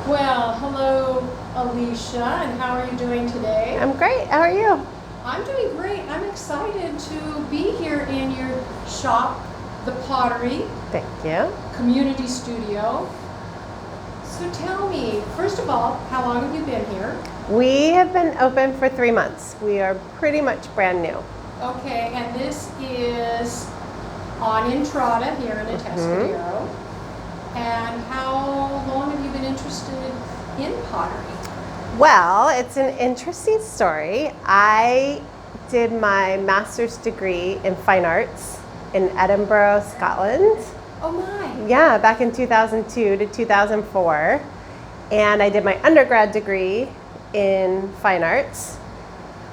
Well, hello, Alicia, and how are you doing today? I'm great. How are you? I'm doing great. I'm excited to be here in your shop, the Pottery Thank you. Community Studio. So tell me, first of all, how long have you been here? We have been open for 3 months. We are pretty much brand new. Okay, and this is on Entrada here in Atascadero. And how long have you been interested in pottery? Well, it's an interesting story. I did my master's degree in fine arts in Edinburgh, Scotland. Oh my! Yeah, back in 2002 to 2004. And I did my undergrad degree in fine arts.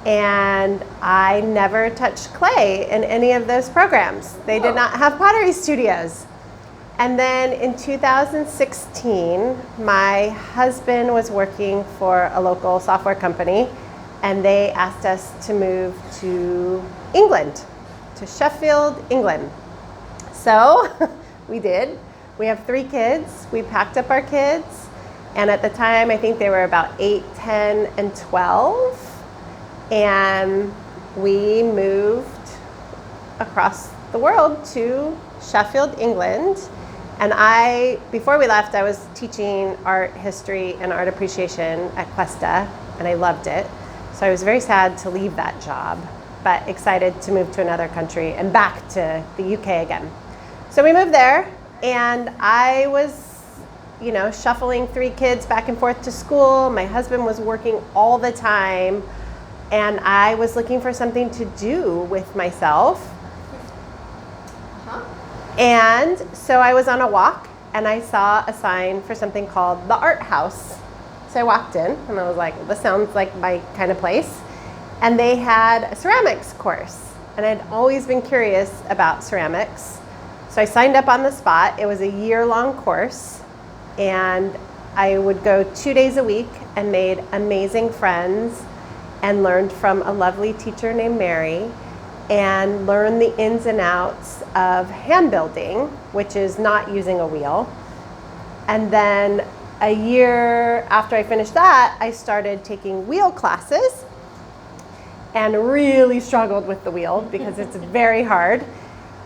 And I never touched clay in any of those programs. They did not have pottery studios. And then in 2016, my husband was working for a local software company, and they asked us to move to England, to Sheffield, England. So we did. We have 3 kids. We packed up our kids, and at the time, I think they were about 8, 10, and 12. And we moved across the world to Sheffield, England. And before we left, I was teaching art history and art appreciation at Cuesta, and I loved it. So I was very sad to leave that job, but excited to move to another country and back to the UK again. So we moved there, and I was, shuffling 3 kids back and forth to school. My husband was working all the time, and I was looking for something to do with myself. And so I was on a walk, and I saw a sign for something called the Art House. So I walked in, and I was like, this sounds like my kind of place. And they had a ceramics course, and I'd always been curious about ceramics. So I signed up on the spot. It was a year-long course, and I would go 2 days a week and made amazing friends and learned from a lovely teacher named Mary, and learn the ins and outs of hand building, which is not using a wheel. And then a year after I finished that, I started taking wheel classes and really struggled with the wheel because it's very hard.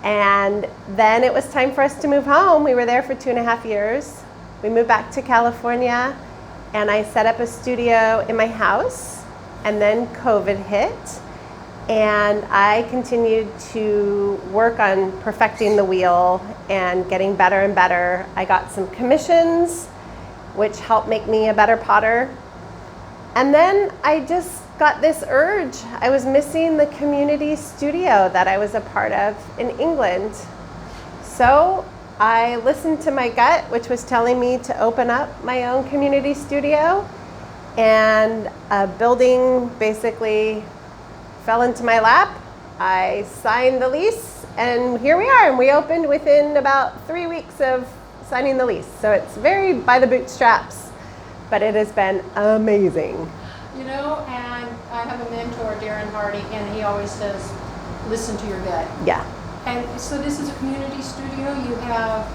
And then it was time for us to move home. We were there for 2.5 years. We moved back to California, and I set up a studio in my house, and then COVID hit. And I continued to work on perfecting the wheel and getting better and better. I got some commissions, which helped make me a better potter. And then I just got this urge. I was missing the community studio that I was a part of in England. So I listened to my gut, which was telling me to open up my own community studio. And a building basically fell into my lap. I signed the lease, and here we are. And we opened within about 3 weeks of signing the lease. So it's very by the bootstraps, but it has been amazing. And I have a mentor, Darren Hardy, and he always says, listen to your gut. Yeah. And so this is a community studio. You have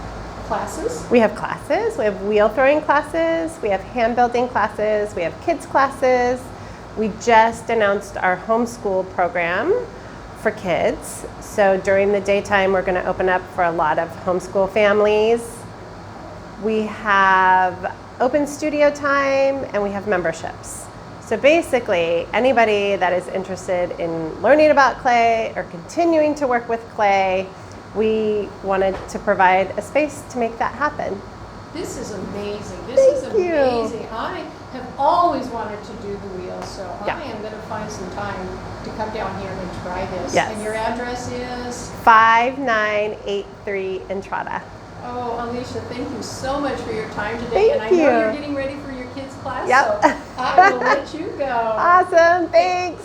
classes? We have classes. We have wheel throwing classes. We have hand building classes. We have kids classes. We just announced our homeschool program for kids. So during the daytime, we're going to open up for a lot of homeschool families. We have open studio time, and we have memberships. So basically, anybody that is interested in learning about clay or continuing to work with clay, we wanted to provide a space to make that happen. This is amazing. Thank you. Amazing. I have always wanted to do the wheel, so Yeah. I am going to find some time to come down here and try this. Yes. And your address is? 5983 Entrada. Oh, Alicia, thank you so much for your time today. Thank and I know you. you're getting ready for your kids' class, Yep. so I will let you go. Awesome. Thanks.